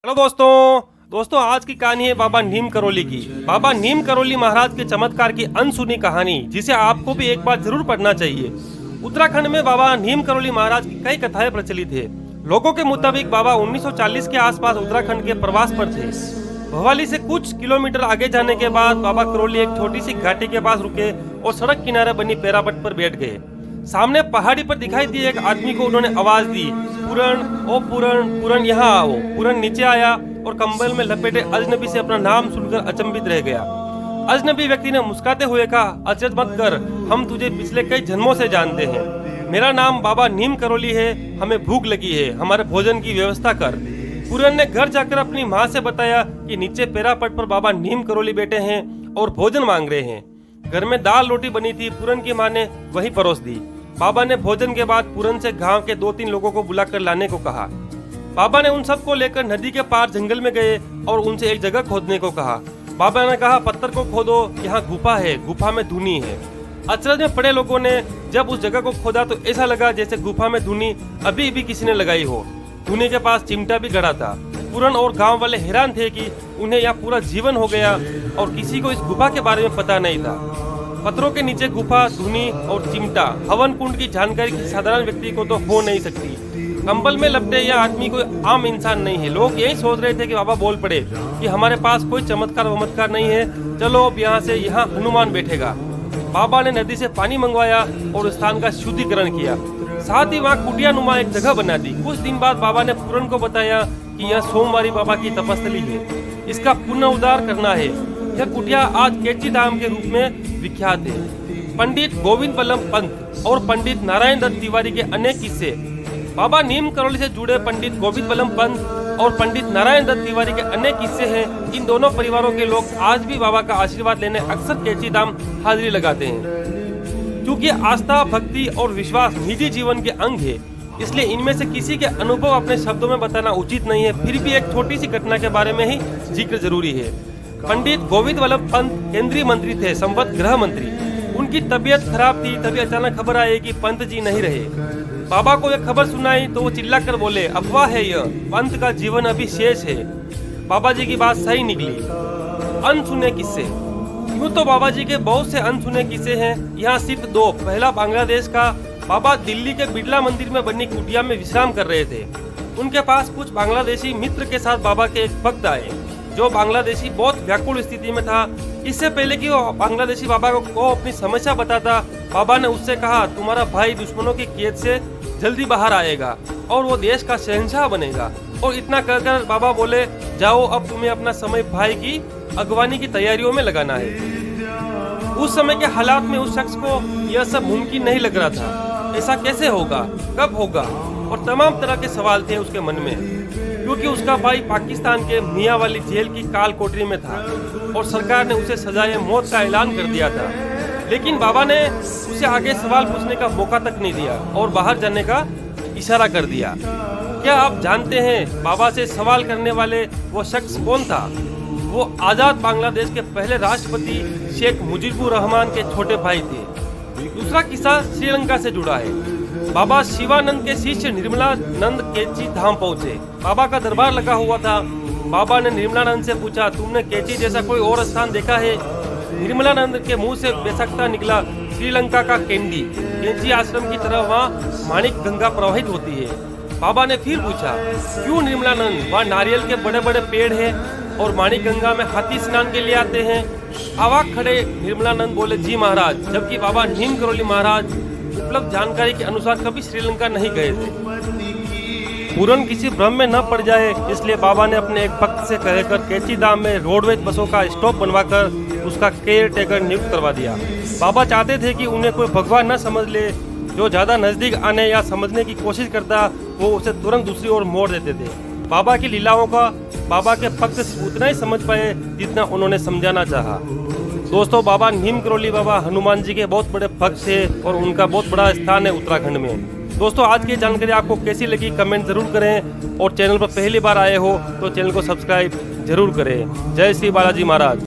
Hello दोस्तों आज की कहानी है बाबा नीम करोली की। बाबा नीम करोली महाराज के चमत्कार की अनसुनी कहानी, जिसे आपको भी एक बार जरूर पढ़ना चाहिए। उत्तराखंड में बाबा नीम करोली महाराज की कई कथाएं प्रचलित है। लोगों के मुताबिक बाबा 1940 के आसपास उत्तराखंड के प्रवास पर थे। भवाली से कुछ किलोमीटर आगे जाने के बाद बाबा करोली एक छोटी सी घाटी के पास रुके और सड़क किनारे बनी पेरापट पर बैठ गए। सामने पहाड़ी पर दिखाई दिए एक आदमी को उन्होंने आवाज दी, पूरण ओ पूरण, पूरण यहाँ आओ। पूरण नीचे आया और कंबल में लपेटे अजनबी से अपना नाम सुनकर अचंभित रह गया। अजनबी व्यक्ति ने मुस्कुराते हुए कहा, अचरज मत कर, हम तुझे पिछले कई जन्मों से जानते हैं। मेरा नाम बाबा नीम करोली है, हमें भूख लगी है, हमारे भोजन की व्यवस्था कर। पूरण ने घर जाकर अपनी माँ से बताया कि नीचे पेरापट पर बाबा नीम करोली बैठे हैं और भोजन मांग रहे हैं। घर में दाल रोटी बनी थी, पूरण की माँ ने वही परोस दी। बाबा ने भोजन के बाद पूरण से गांव के 2-3 लोगों को बुलाकर लाने को कहा। बाबा ने उन सबको लेकर नदी के पार जंगल में गए और उनसे एक जगह खोदने को कहा। बाबा ने कहा, पत्थर को खोदो, यहाँ गुफा है, गुफा में धुनी है। अचरज में पड़े लोगों ने जब उस जगह को खोदा तो ऐसा लगा जैसे गुफा में धुनी अभी भी किसी ने लगाई हो। धुनी के पास चिमटा भी गड़ा था। पूरण और गांव वाले हैरान थे कि उन्हें यहाँ पूरा जीवन हो गया और किसी को इस गुफा के बारे में पता नहीं था। पत्थरों के नीचे गुफा, धुनी और चिमटा, हवन कुंड की जानकारी किसी साधारण व्यक्ति को तो हो नहीं सकती। कंबल में लपटे यह आदमी कोई आम इंसान नहीं है। लोग यही सोच रहे थे कि बाबा बोल पड़े कि हमारे पास कोई चमत्कार वमत्कार नहीं है, चलो अब यहाँ हनुमान बैठेगा। बाबा ने नदी से पानी मंगवाया और स्थान का शुद्धिकरण किया। साथ ही वहाँ कुटियानुमा एक जगह बना दी। कुछ दिन बाद बाबा ने पूरण को बताया कि यह सोमवारी बाबा की तपस्थली है, इसका पुनरुद्धार करना है। यह कुटिया आज कैची धाम के रूप में विख्यात है। पंडित गोविंद बल्लभ पंत और पंडित नारायण दत्त तिवारी के अनेक किस्से। बाबा नीम करोली से जुड़े पंडित गोविंद बल्लभ पंत और पंडित नारायण दत्त तिवारी के अनेक किस्से हैं। इन दोनों परिवारों के लोग आज भी बाबा का आशीर्वाद लेने अक्सर कैची धाम हाजिरी लगाते हैं। क्योंकि आस्था, भक्ति और विश्वास निजी जीवन के अंग है, इसलिए इनमें से किसी के अनुभव अपने शब्दों में बताना उचित नहीं है। फिर भी एक छोटी सी घटना के बारे में ही जिक्र जरूरी है। पंडित गोविंद बल्लभ पंत केंद्रीय मंत्री थे, संवत गृह मंत्री। उनकी तबीयत खराब थी, तभी अचानक खबर आई कि पंत जी नहीं रहे। बाबा को यह खबर सुनाई तो वो चिल्लाकर बोले, अफवाह है यह, पंत का जीवन अभी शेष है। बाबा जी की बात सही निकली। अनसुने किस्से। यूँ तो बाबा जी के बहुत से अनसुने किस्से हैं, यहाँ सिर्फ 2। पहला बांग्लादेश का। बाबा दिल्ली के बिरला मंदिर में बनी कुटिया में विश्राम कर रहे थे। उनके पास कुछ बांग्लादेशी मित्र के साथ बाबा के एक भक्त आए, जो बांग्लादेशी बहुत व्याकुल स्थिति में था। इससे पहले कि वो बांग्लादेशी बाबा को अपनी समस्या बताता, बाबा ने उससे कहा, तुम्हारा भाई दुश्मनों की कैद से जल्दी बाहर आएगा और वो देश का शहंशाह बनेगा। और इतना कहकर बाबा बोले, जाओ अब तुम्हें अपना समय भाई की अगवानी की तैयारियों में लगाना है। उस समय के हालात में उस शख्स को यह सब मुमकिन नहीं लग रहा था। ऐसा कैसे होगा, कब होगा, और तमाम तरह के सवाल थे उसके मन में। क्योंकि उसका भाई पाकिस्तान के मियाँ वाली जेल की काल कोठरी में था और सरकार ने उसे सजाए मौत का ऐलान कर दिया था। लेकिन बाबा ने उसे आगे सवाल पूछने का मौका तक नहीं दिया और बाहर जाने का इशारा कर दिया। क्या आप जानते हैं बाबा से सवाल करने वाले वो शख्स कौन था? वो आजाद बांग्लादेश के पहले राष्ट्रपति शेख मुजीबुर रहमान के छोटे भाई थे। दूसरा किस्सा श्रीलंका से जुड़ा है। बाबा शिवानंद के शिष्य निर्मलानंद कैची धाम पहुंचे। बाबा का दरबार लगा हुआ था। बाबा ने निर्मलानंद से पूछा, तुमने कैची जैसा कोई और स्थान देखा है? निर्मलानंद के मुंह से बेसकता निकला, श्रीलंका का कैंडी। कैची आश्रम की तरह वहाँ माणिक गंगा प्रवाहित होती है। बाबा ने फिर पूछा, क्यों निर्मलानंद, वहाँ नारियल के बड़े बड़े पेड़ हैं और माणिक गंगा में हाथी स्नान के लिए आते हैं? अवाक खड़े निर्मलानंद बोले, जी महाराज, जबकि बाबा नीम करोली महाराज उपलब्ध जानकारी के अनुसार कभी श्रीलंका नहीं गए थे। पूरण किसी भ्रम में न पड़ जाए, इसलिए बाबा ने अपने एक भक्त से कहकर कैची धाम में रोडवेज बसों का स्टॉप बनवाकर उसका केयर टेकर नियुक्त करवा दिया। बाबा चाहते थे कि उन्हें कोई भगवान न समझ ले। जो ज्यादा नजदीक आने या समझने की कोशिश करता, वो उसे तुरंत दूसरी ओर मोड़ देते थे। बाबा की लीलाओं का बाबा के भक्त उतना ही समझ पाए जितना उन्होंने समझाना चाहा। दोस्तों, बाबा नीम करोली बाबा हनुमान जी के बहुत बड़े भक्त थे और उनका बहुत बड़ा स्थान है उत्तराखंड में। दोस्तों, आज की जानकारी आपको कैसी लगी कमेंट जरूर करें और चैनल पर पहली बार आए हो तो चैनल को सब्सक्राइब जरूर करें। जय श्री बालाजी महाराज।